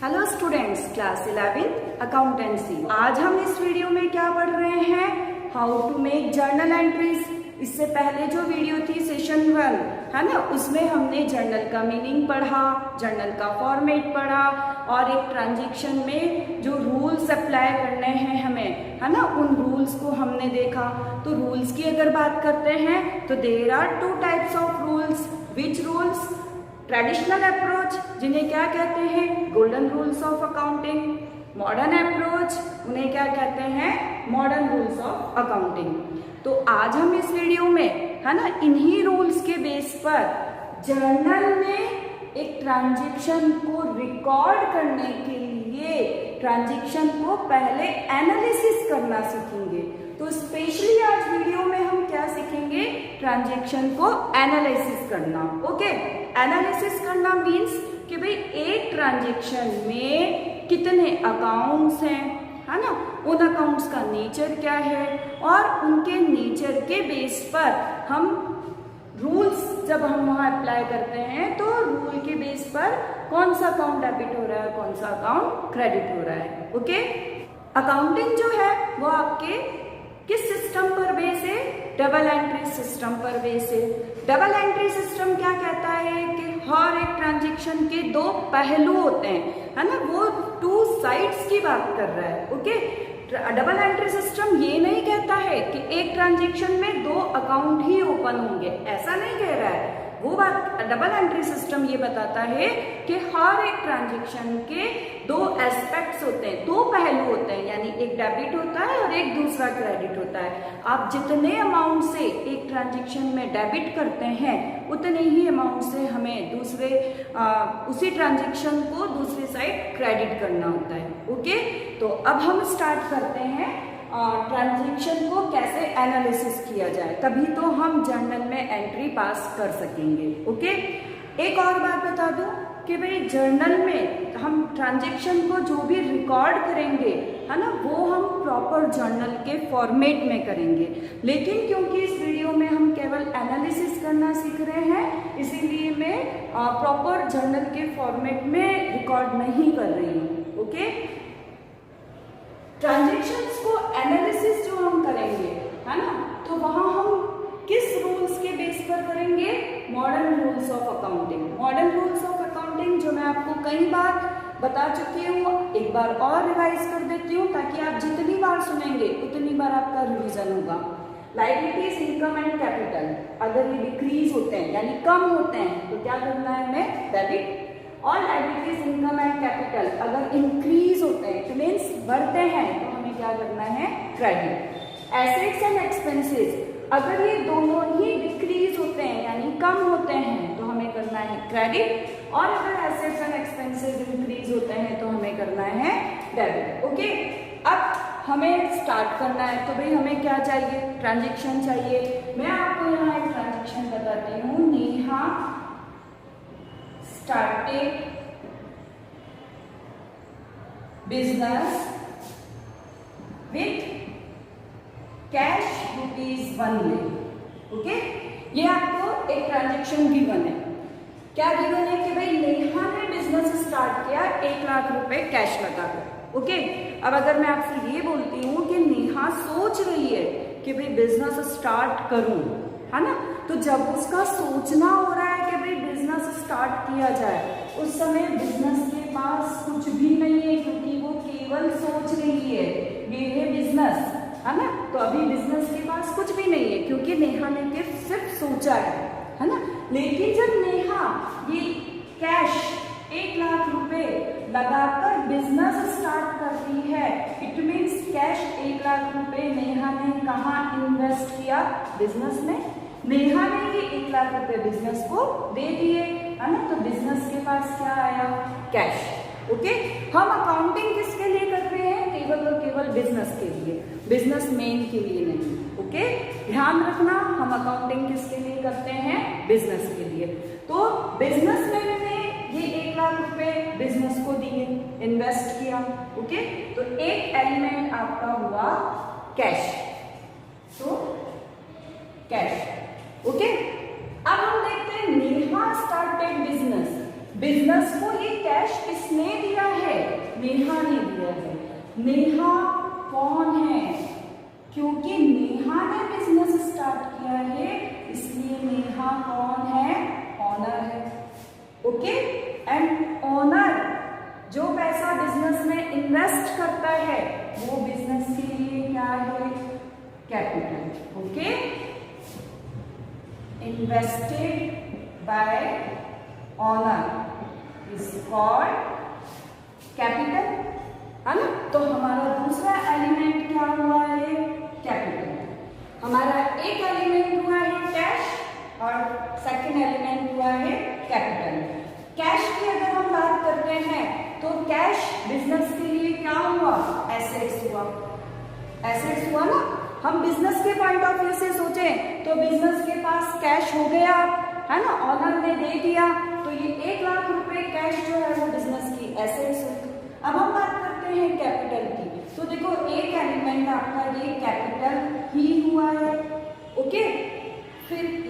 Hello students, class 11 accountancy. आज हम इस वीडियो में क्या पढ़ रहे हैं? How to make journal entries. इससे पहले जो वीडियो थी सेशन 1 है ना, उसमें हमने जर्नल का मीनिंग पढ़ा, जर्नल का फॉर्मेट पढ़ा और एक ट्रांजैक्शन में जो रूल्स अप्लाई करने हैं हमें, है ना, उन रूल्स को हमने देखा। तो रूल्स की अगर बात करते हैं तो there are 2 types of rules. Which rules? Traditional approach, जिन्हें क्या कहते हैं? Golden rules of accounting. Modern approach, उन्हें क्या कहते हैं? Modern rules of accounting. तो आज हम इस वीडियो में, है ना, इन्हीं रूल्स के बेस पर जर्नल में एक ट्रांजैक्शन को रिकॉर्ड करने के लिए ट्रांजैक्शन को पहले एनालिसिस करना सीखेंगे। तो स्पेशली आज वीडियो में हम क्या सीखेंगे? ट्रांजैक्शन को एनालिसिस करना। ओके, एनालिसिस करना मीन्स कि भाई एक ट्रांजैक्शन में कितने अकाउंट्स हैं, है ना, उन अकाउंट्स का नेचर क्या है और उनके नेचर के बेस पर हम रूल्स जब हम वहां अप्लाई करते हैं तो रूल के बेस पर कौन सा अकाउंट डेबिट हो रहा है, कौन सा अकाउंट क्रेडिट हो रहा है। ओके, अकाउंटिंग जो है वो आपके किस सिस्टम पर बेस है? डबल एंट्री सिस्टम पर बेस है। डबल एंट्री सिस्टम क्या कहता है कि हर एक ट्रांजैक्शन के 2 पहलू होते हैं, है ना, वो 2 साइड्स की बात कर रहा है। ओके, डबल एंट्री सिस्टम ये नहीं कहता है कि एक ट्रांजैक्शन में 2 अकाउंट ही ओपन होंगे, ऐसा नहीं कह रहा है। वो बात डबल एंट्री सिस्टम ये बताता है कि हर एक ट्रांजैक्शन के 2 एस्पेक्ट्स होते हैं, 2 पहलू होते हैं, यानी एक डेबिट होता है और एक दूसरा क्रेडिट होता है। आप जितने अमाउंट से एक ट्रांजैक्शन में डेबिट करते हैं उतने ही अमाउंट से हमें उसी ट्रांजैक्शन को दूसरी साइड क्रेडिट करना होता है। ओके, तो अब हम स्टार्ट करते हैं ट्रांजैक्शन को कैसे एनालिसिस किया जाए, तभी तो हम जर्नल में एंट्री पास कर सकेंगे। ओके, एक और बात बता दूं कि भाई जर्नल में हम ट्रांजैक्शन को जो भी रिकॉर्ड करेंगे, है ना, वो हम प्रॉपर जर्नल के फॉर्मेट में करेंगे। लेकिन क्योंकि इस वीडियो में हम केवल एनालिसिस करना सीख रहे हैं, इसीलिए मैं प्रॉपर जर्नल के फॉर्मेट में रिकॉर्ड नहीं कर रही हूँ। ओके, ट्रांजैक्शंस को एनालिसिस जो हम करेंगे, है ना, तो वहां हम किस रूल्स के बेस पर करेंगे? Modern rules of accounting. Modern rules of accounting जो मैं आपको कई बार बता चुकी हूँ, एक बार और रिवाइज कर देती हूँ ताकि आप जितनी बार सुनेंगे उतनी बार आपका रिवीजन होगा। लायबिलिटीज, इनकम एंड कैपिटल, अगर ये डिक्रीज होते हैं यानी कम होते हैं तो क्या करना है हमें? डेबिट। और लायबिलिटीज, इनकम एंड कैपिटल अगर इंक्रीज होते हैं इट मीन्स बढ़ते हैं तो हमें क्या करना है? क्रेडिट। एसेट्स एंड एक्सपेंसेस, अगर ये दोनों ही डिक्रीज होते हैं यानी कम होते हैं तो हमें करना है क्रेडिट। और अगर एसेट्स एंड एक्सपेंसेस इंक्रीज होते हैं तो हमें करना है डेबिट। ओके, अब हमें स्टार्ट करना है तो भाई हमें क्या चाहिए? ट्रांजैक्शन चाहिए। मैं आपको यहाँ एक ट्रांजैक्शन बताती हूँ। Neha started business with cash ₹1 lakh। Okay, ये आपको एक ट्रांजैक्शन गिवन है। क्या गिवन है कि भाई नेहा ने बिजनेस स्टार्ट किया 1 लाख रुपए कैश लगाकर। ओके, अब अगर मैं आपसे ये बोलती हूँ कि नेहा सोच रही है कि भाई बिजनेस स्टार्ट करूं, है ना, तो जब उसका सोचना हो रहा है कि भाई बिजनेस स्टार्ट किया जाए, उस समय बिजनेस के पास कुछ भी नहीं है क्योंकि वो केवल सोच रही है। ये है बिजनेस, है ना, तो अभी बिजनेस के पास कुछ भी नहीं है क्योंकि नेहा ने सिर्फ सोचा है ना। लेकिन जब नेहा ये कैश 1 लाख रुपए लगाकर बिजनेस स्टार्ट करती है, इट मीन्स कैश 1 लाख रुपए नेहा ने कहाँ इन्वेस्ट किया? बिजनेस में। नेहा ने ये 1 लाख रुपए बिजनेस को दे दिए, है ना, तो बिजनेस के पास क्या आया? कैश। ओके, हम अकाउंटिंग किसके लिए कर रहे हैं? केवल और केवल बिजनेस के लिए, बिजनेस मैन के लिए नहीं। ओके, ध्यान रखना, हम अकाउंटिंग किसके लिए करते हैं? बिजनेस के लिए। तो बिजनेसमैन ने ये 1 लाख रुपए बिजनेस को दिए, इन्वेस्ट किया। ओके, तो एक एलिमेंट आपका हुआ कैश। तो कैश। ओके, अब हम देखते हैं नेहा स्टार्टेड बिजनेस। बिजनेस को ये कैश किसने दिया है? नेहा कौन है? क्योंकि नेहा ने बिजनेस स्टार्ट किया है, इसलिए नेहा कौन है? ऑनर है। ओके, एंड ऑनर जो पैसा बिजनेस में इन्वेस्ट करता है वो बिजनेस के लिए क्या है? Capital. Okay, invested bye honour is called capital, है ना। तो हमारा दूसरा एलिमेंट क्या हुआ है? कैपिटल। हमारा एक एलिमेंट हुआ है कैश और सेकंड एलिमेंट हुआ है कैपिटल। कैश की अगर हम बात करते हैं तो कैश बिजनेस के लिए क्या हुआ? एसेट्स हुआ। एसेट्स हुआ ना। हम बिजनेस के पॉइंट ऑफ व्यू से सोचें तो बिजनेस के पास कैश हो गया, है ना, ऑनर ने दे दिया, तो ये 1 लाख रुपए कैश जो है वो बिजनेस की एसेट्स होगी। अब हम बात करते हैं कैपिटल की, तो देखो एक एलिमेंट आपका ये कैपिटल ही हुआ है। ओके,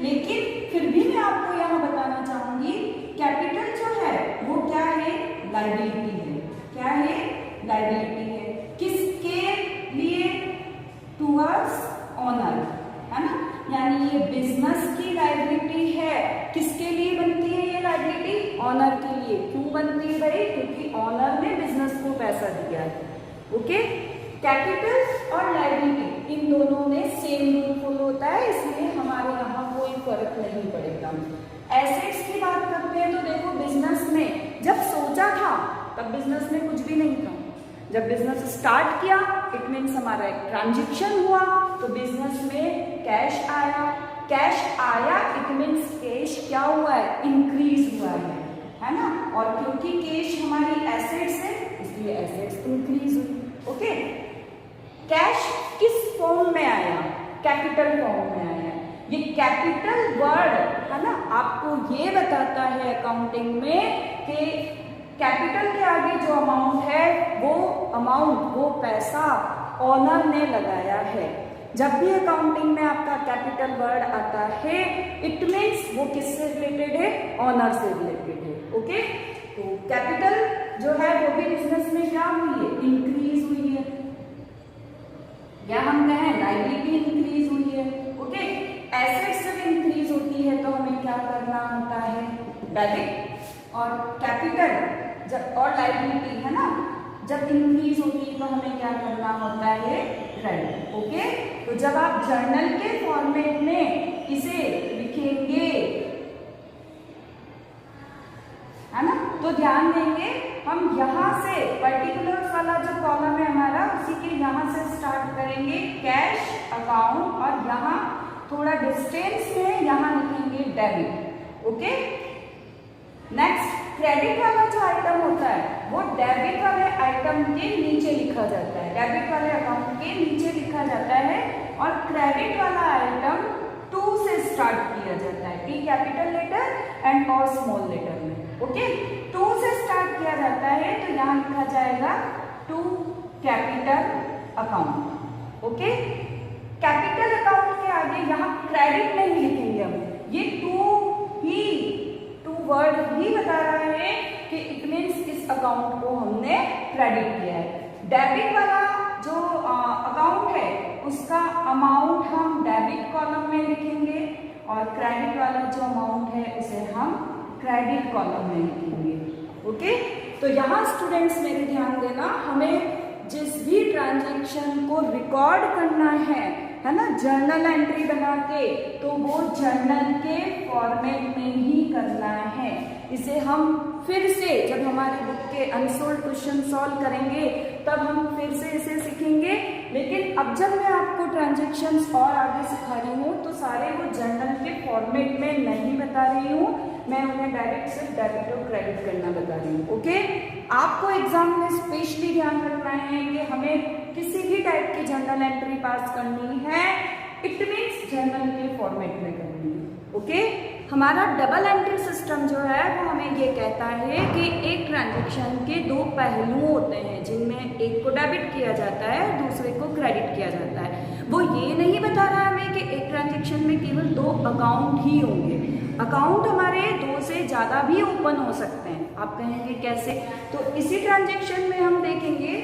लेकिन फिर भी मैं आपको यहाँ बताना चाहूंगी कैपिटल जो है वो क्या है? लायबिलिटी है। क्या है? लायबिलिटी है। किसके लिए? टुवर्ड्स ऑनर, है ना। यानी ये बिजनेस की लायबिलिटी है। किसके लिए बनती है ये लायबिलिटी? ऑनर के लिए। क्यों बनती है भाई? क्योंकि ऑनर ने बिजनेस को पैसा दिया है। ओके, कैपिटल और लायबिलिटी इन दोनों में सेम रूल फॉलो होता है, इसलिए हमारे यहाँ कोई फर्क नहीं पड़ेगा। एसेट्स की बात करते हैं तो देखो बिजनेस में जब सोचा था तब बिजनेस में कुछ भी नहीं था। जब बिजनेस स्टार्ट किया इट मीन्स हमारा एक ट्रांजैक्शन हुआ, तो बिजनेस में कैश आया। कैश आया इट मीन्स कैश क्या हुआ है? इंक्रीज हुआ है ना। और क्योंकि कैश हमारी एसेट्स है इसलिए एसेट्स इंक्रीज हुई। ओके, कैश किस फॉर्म में आया? कैपिटल फॉर्म में आया। ये कैपिटल वर्ड है ना आपको ये बताता है अकाउंटिंग में कि कैपिटल के आगे जो अमाउंट है वो पैसा ऑनर ने लगाया है। जब भी अकाउंटिंग में आपका कैपिटल वर्ड आता है इट मीन्स वो किससे रिलेटेड है? ऑनर से रिलेटेड है। ओके, तो कैपिटल जो है वो भी बिजनेस में क्या हुई है? इंक्रीज हुई है, या हम कहें लायबिलिटी इंक्रीज हुई है। ओके, एसेट्स जब इंक्रीज होती है तो हमें क्या करना होता है? डेबिट। और कैपिटल जब और लायबिलिटी है ना जब इंक्रीज होती है तो हमें क्या करना होता है? क्रेडिट। ओके, तो जब आप जर्नल के फॉर्मेट में इसे लिखेंगे, है ना, तो ध्यान देंगे हम यहाँ से पर्टिकुलर वाला जो कॉलम है हमारा उसी के यहाँ से स्टार्ट करेंगे कैश अकाउंट, और यहाँ थोड़ा डिस्टेंस में यहाँ लिखेंगे डेबिट। ओके, नेक्स्ट क्रेडिट वाला जो आइटम होता है वो डेबिट वाले आइटम के नीचे लिखा जाता है, डेबिट वाले अकाउंट के नीचे लिखा जाता है, और क्रेडिट वाला आइटम 2 से स्टार्ट किया जाता है, टी कैपिटल लेटर एंड और स्मॉल लेटर में। ओके, 2 से स्टार्ट किया जाता है तो यहाँ लिखा जाएगा 2 capital account. Okay, capital account के आगे यहाँ क्रेडिट नहीं लिखेंगे हम, ये 2 वर्ड ही बता रहा है कि इट मीन्स इस अकाउंट को हमने क्रेडिट किया है। डेबिट वाला जो अकाउंट है उसका अमाउंट हम डेबिट कॉलम में लिखेंगे, और क्रेडिट वाला जो अमाउंट है उसे हम क्रेडिट कॉलम में लिखेंगे। ओके, तो यहाँ स्टूडेंट्स मेरे ध्यान देना, हमें जिस भी ट्रांजैक्शन को रिकॉर्ड करना है ना, जर्नल एंट्री बना के, तो वो जर्नल के फॉर्मेट में ही करना है। इसे हम फिर से जब हमारे बुक के अनसोल्ड क्वेश्चन सॉल्व करेंगे तब हम फिर से इसे सीखेंगे, लेकिन अब जब मैं आपको ट्रांजैक्शंस और आगे सिखा रही हूँ तो सारे वो जर्नल के फॉर्मेट में नहीं बता रही हूँ, मैं उन्हें डायरेक्ट सिर्फ डेबिट और क्रेडिट करना बता रही हूँ। ओके, आपको एग्जाम में स्पेशली ध्यान रखना है कि हमें किसी भी टाइप की जर्नल एंट्री पास करनी है, इट मीन्स जर्नल के फॉर्मेट में करनी है। ओके, हमारा डबल एंट्री सिस्टम जो है वो हमें ये कहता है कि एक ट्रांजैक्शन के दो पहलू होते हैं, जिनमें एक को डेबिट किया जाता है, दूसरे को क्रेडिट किया जाता है। वो ये नहीं बता रहा हमें कि एक ट्रांजैक्शन में केवल दो अकाउंट ही होंगे। अकाउंट हमारे दो से ज़्यादा भी ओपन हो सकते हैं। आप कहेंगे कैसे? तो इसी ट्रांजैक्शन में हम देखेंगे,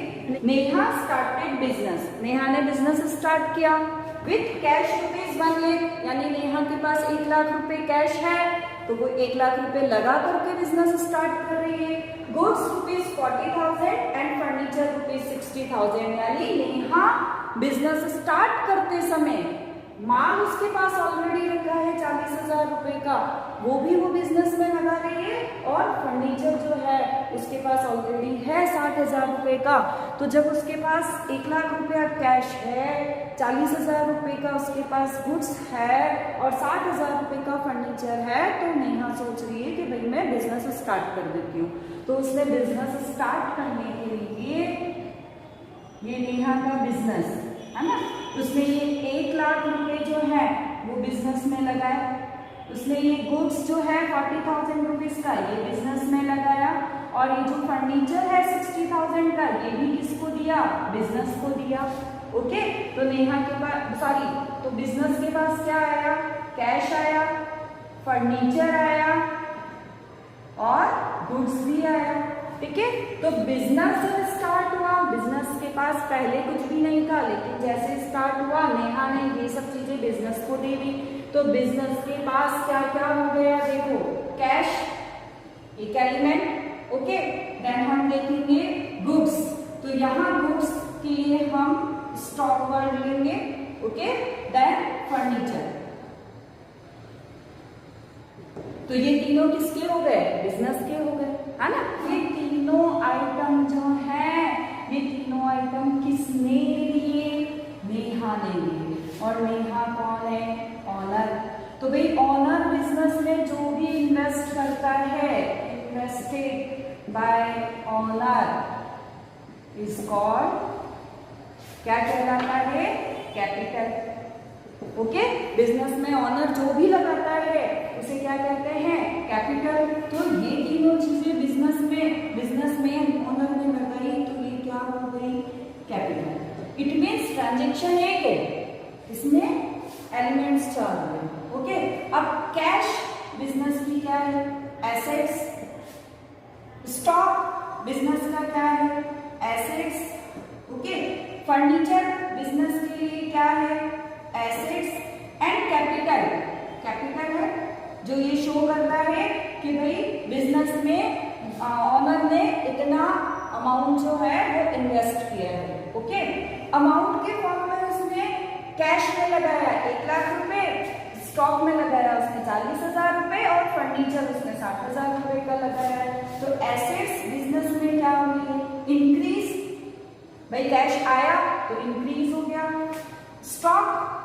नेहा स्टार्टेड बिजनेस। नेहा ने बिजनेस स्टार्ट किया विथ कैश ₹1 लाख, यानी नेहा के पास 1 लाख रुपए कैश है, तो वो 1 लाख रुपए लगा करके बिजनेस स्टार्ट कर रही है। गुड्स ₹40,000 एंड फर्नीचर ₹60,000, यानी नेहा बिजनेस स्टार्ट करते समय माल उसके पास ऑलरेडी रखा है 40,000 रुपए का, वो भी वो बिजनेस में लगा रही है, और फर्नीचर जो है उसके पास ऑलरेडी है 60,000 रुपए का। तो जब उसके पास 1 लाख रुपया कैश है, 40,000 रुपए का उसके पास गुड्स है और 60,000 रुपए का फर्नीचर है, तो नेहा सोच रही है कि भाई मैं बिजनेस स्टार्ट कर देती हूँ। तो उसने बिजनेस स्टार्ट करने के लिए, ये नेहा का बिजनेस है ना, उसने ये 1 लाख रुपए जो है वो बिजनेस में लगाया। उसने ये गुड्स जो है 40,000 रुपीज का ये बिजनेस में लगाया, और ये जो फर्नीचर है 60,000 का ये भी किसको दिया? बिजनेस को दिया। ओके, तो नेहा के पास तो बिजनेस के पास क्या आया? कैश आया, फर्नीचर आया और गुड्स भी आया। ठीक है, तो बिजनेस जब स्टार्ट हुआ, बिजनेस के पास पहले कुछ भी नहीं था, लेकिन जैसे स्टार्ट हुआ नेहा ने ये सब चीजें बिजनेस को दे दी, तो बिजनेस के पास क्या क्या हो गया? देखो, कैश एक एलिमेंट। ओके, देन हम देखेंगे गुड्स। तो यहाँ गुड्स के लिए हम स्टॉक वर्ड लेंगे। Okay, then furniture. तो ये तीनों किसके हो गए? बिजनेस के हो गए, है ना। ये तीनों आइटम जो है, ये तीनों आइटम किसने लिए? नेहा ने लिए। और नेहा कौन है? ऑनर। तो भाई ऑनर बिजनेस में जो भी इन्वेस्ट करता है, invested bye honour is called, क्या कहलाता है? कैपिटल। ओके, बिजनेस में ऑनर जो भी लगाता है उसे क्या कहते हैं? कैपिटल। तो ये तीनों चीजें बिजनेस में ऑनर ने लगाई, तो ये क्या हो गई? कैपिटल। इट मीन्स ट्रांजेक्शन एक है, इसमें एलिमेंट्स 4 हुए। ओके, अब कैश बिजनेस की क्या है? एसेट्स। स्टॉक बिजनेस का क्या है? एसेट्स। ओके, फर्नीचर बिजनेस के लिए क्या है? एसेट्स। एंड कैपिटल है जो ये शो करता है कि भाई बिजनेस में ऑनर ने इतना अमाउंट जो है वो इन्वेस्ट किया है। ओके, अमाउंट के फॉर्म में उसने कैश में लगाया 1 लाख रुपए, स्टॉक में लगाया उसने 40,000 रुपए, और फर्नीचर उसने 60,000 रुपए का लगाया। तो एसेट्स बिजनेस में क्या हुई? इंक्रीज। भाई कैश आया तो इंक्रीज हो गया। स्टॉक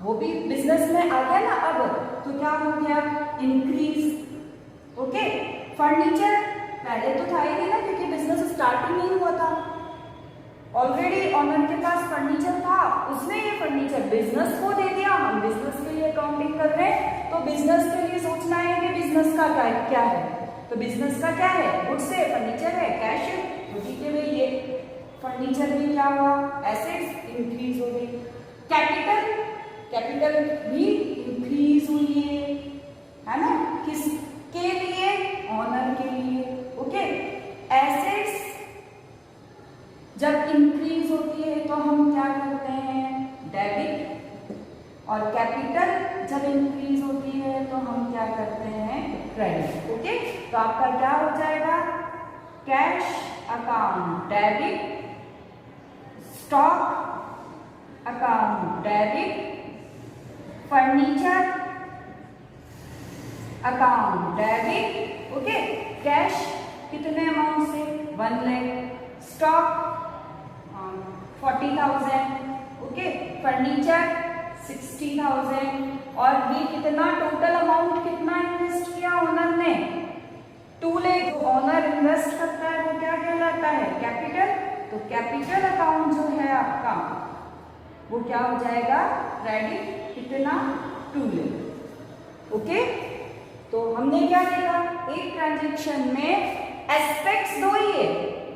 वो भी बिजनेस में आ गया ना, अब तो क्या हो गया? इंक्रीज। ओके, फर्नीचर पहले तो था ही नहीं ना, क्योंकि बिजनेस स्टार्ट ही नहीं हुआ था। ऑलरेडी ऑनर के पास फर्नीचर था, उसने ये फर्नीचर बिजनेस को दे दिया। हम बिजनेस के लिए अकाउंटिंग कर रहे हैं, तो बिजनेस के लिए सोचना है कि बिजनेस का क्या है। तो बिजनेस का क्या है? गुड्स है, फर्नीचर है, कैश है। तो ठीक है भाई, ये फर्नीचर में क्या हुआ? एसेट्स इंक्रीज हो गई। कैपिटल भी इंक्रीज हुई है ना, किसके लिए? ऑनर के लिए। ओके, एसेट्स जब इंक्रीज होती है तो हम क्या करते हैं? डेबिट। और कैपिटल जब इंक्रीज होती है तो हम क्या करते हैं? क्रेडिट। ओके, तो आपका क्या हो जाएगा? Cash account debit, stock account debit, furniture account debit. Okay, cash कितने अमाउंट से? 1 लाख, स्टॉक 40,000, ओके, फर्नीचर 60,000, और ये कितना टोटल अमाउंट कितना इन्वेस्ट किया ऑनर ने? 2 लाख। जो ऑनर इन्वेस्ट करता है वो क्या कहलाता है? कैपिटल। तो कैपिटल अकाउंट जो है आपका वो क्या हो जाएगा? क्रेडिट। कितना? 2 लाख। ओके, तो हमने क्या देखा, एक ट्रांजेक्शन में एस्पेक्ट्स दो ही है,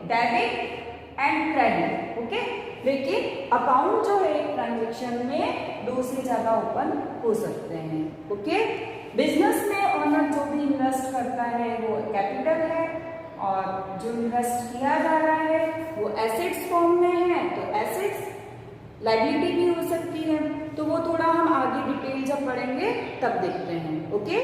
डेबिट एंड क्रेडिट, ओके। लेकिन अकाउंट जो है एक ट्रांजेक्शन में 2 से ज्यादा ओपन हो सकते हैं, ओके। बिजनेस में ऑनर जो भी इन्वेस्ट करता है वो कैपिटल है, और जो इन्वेस्ट किया जा रहा है वो एसेट्स फॉर्म में है, तो एसेट्स, लायबिलिटी भी हो सकती है, तो वो थोड़ा हम आगे डिटेल जब पढ़ेंगे तब देखते हैं, ओके।